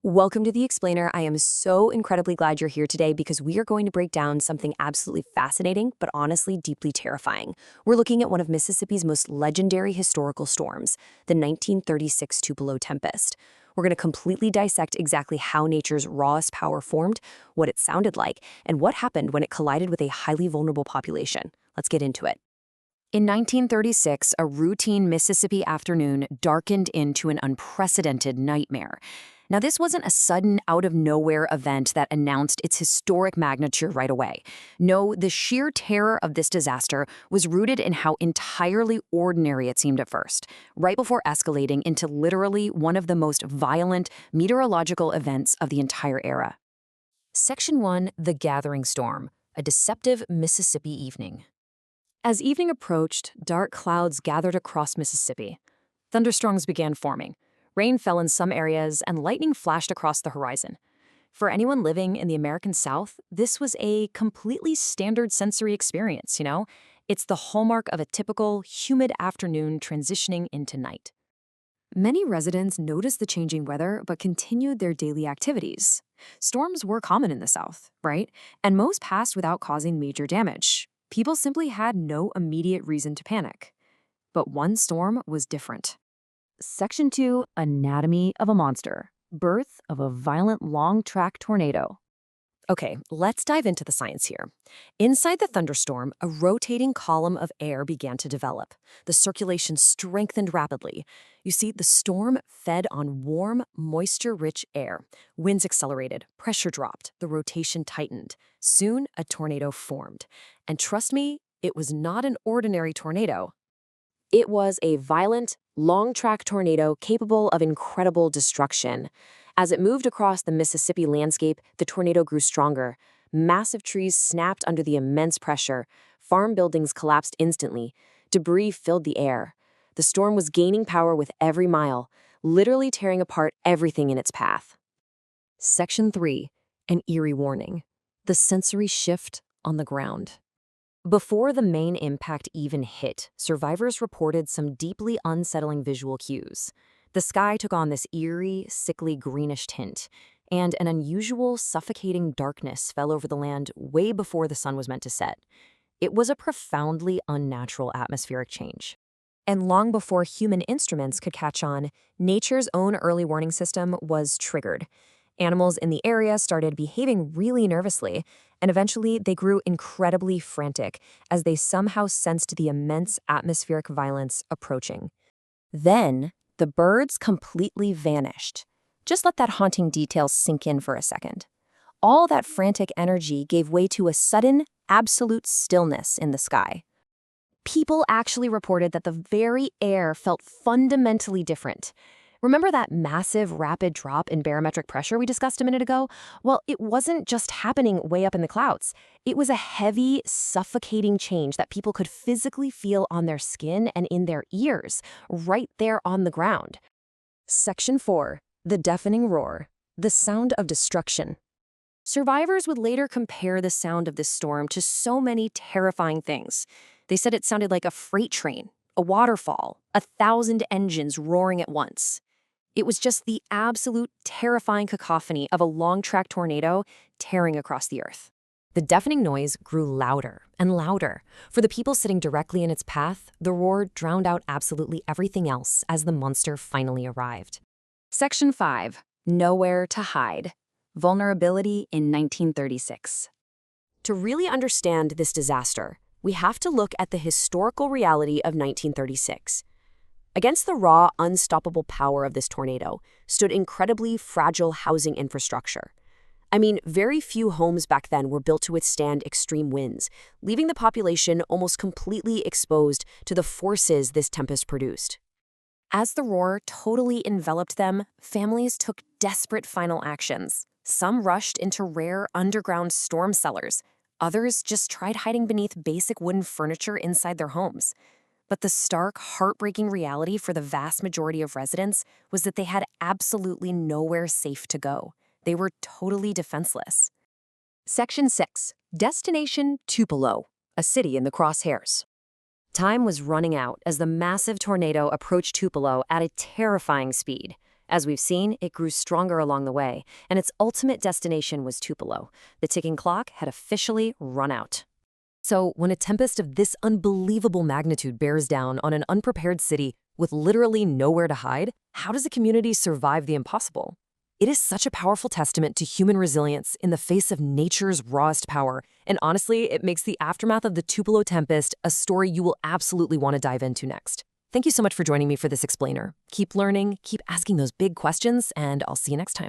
Welcome to The Explainer. I am so incredibly glad you're here today because we are going to break down something absolutely fascinating, but honestly deeply terrifying. We're looking at one of Mississippi's most legendary historical storms, the 1936 Tupelo tempest. We're going to completely dissect exactly how nature's rawest power formed, what it sounded like, and what happened when it collided with a highly vulnerable population. Let's get into it. In 1936, a routine Mississippi afternoon darkened into an unprecedented nightmare. Now, this wasn't a sudden, out-of-nowhere event that announced its historic magnitude right away. No, the sheer terror of this disaster was rooted in how entirely ordinary it seemed at first, right before escalating into literally one of the most violent meteorological events of the entire era. Section 1, The Gathering Storm, a deceptive Mississippi evening. As evening approached, dark clouds gathered across Mississippi. Thunderstorms began forming. Rain fell in some areas, and lightning flashed across the horizon. For anyone living in the American South, this was a completely standard sensory experience, It's the hallmark of a typical, humid afternoon transitioning into night. Many residents noticed the changing weather but continued their daily activities. Storms were common in the South, right? And most passed without causing major damage. People simply had no immediate reason to panic. But one storm was different. Section 2, Anatomy of a Monster. Birth of a violent long-track tornado. Okay, let's dive into the science here. Inside the thunderstorm, a rotating column of air began to develop. The circulation strengthened rapidly. You see, the storm fed on warm, moisture-rich air. Winds accelerated, pressure dropped, the rotation tightened. Soon, a tornado formed. And trust me, it was not an ordinary tornado. It was a violent, long-track tornado capable of incredible destruction. As it moved across the Mississippi landscape, the tornado grew stronger. Massive trees snapped under the immense pressure. Farm buildings collapsed instantly. Debris filled the air. The storm was gaining power with every mile, literally tearing apart everything in its path. Section 3, An Eerie Warning. The sensory shift on the ground. Before the main impact even hit, survivors reported some deeply unsettling visual cues. The sky took on this eerie, sickly greenish tint, and an unusual, suffocating darkness fell over the land way before the sun was meant to set. It was a profoundly unnatural atmospheric change. And long before human instruments could catch on, nature's own early warning system was triggered. Animals in the area started behaving really nervously, and eventually they grew incredibly frantic as they somehow sensed the immense atmospheric violence approaching. Then, the birds completely vanished. Just let that haunting detail sink in for a second. All that frantic energy gave way to a sudden, absolute stillness in the sky. People actually reported that the very air felt fundamentally different. Remember that massive, rapid drop in barometric pressure we discussed a minute ago? Well, it wasn't just happening way up in the clouds. It was a heavy, suffocating change that people could physically feel on their skin and in their ears, right there on the ground. Section 4, The Deafening Roar. The Sound of Destruction. Survivors would later compare the sound of this storm to so many terrifying things. They said it sounded like a freight train, a waterfall, 1,000 engines roaring at once. It was just the absolute terrifying cacophony of a long-track tornado tearing across the earth. The deafening noise grew louder and louder. For the people sitting directly in its path, the roar drowned out absolutely everything else as the monster finally arrived. Section 5, Nowhere to Hide. Vulnerability in 1936. To really understand this disaster, we have to look at the historical reality of 1936. Against the raw, unstoppable power of this tornado stood incredibly fragile housing infrastructure. I mean, very few homes back then were built to withstand extreme winds, leaving the population almost completely exposed to the forces this tempest produced. As the roar totally enveloped them, families took desperate final actions. Some rushed into rare underground storm cellars. Others just tried hiding beneath basic wooden furniture inside their homes. But the stark, heartbreaking reality for the vast majority of residents was that they had absolutely nowhere safe to go. They were totally defenseless. Section 6, Destination Tupelo, a city in the crosshairs. Time was running out as the massive tornado approached Tupelo at a terrifying speed. As we've seen, it grew stronger along the way, and its ultimate destination was Tupelo. The ticking clock had officially run out. So, when a tempest of this unbelievable magnitude bears down on an unprepared city with literally nowhere to hide, how does a community survive the impossible? It is such a powerful testament to human resilience in the face of nature's rawest power, and honestly, it makes the aftermath of the Tupelo tempest a story you will absolutely want to dive into next. Thank you so much for joining me for this explainer. Keep learning, keep asking those big questions, and I'll see you next time.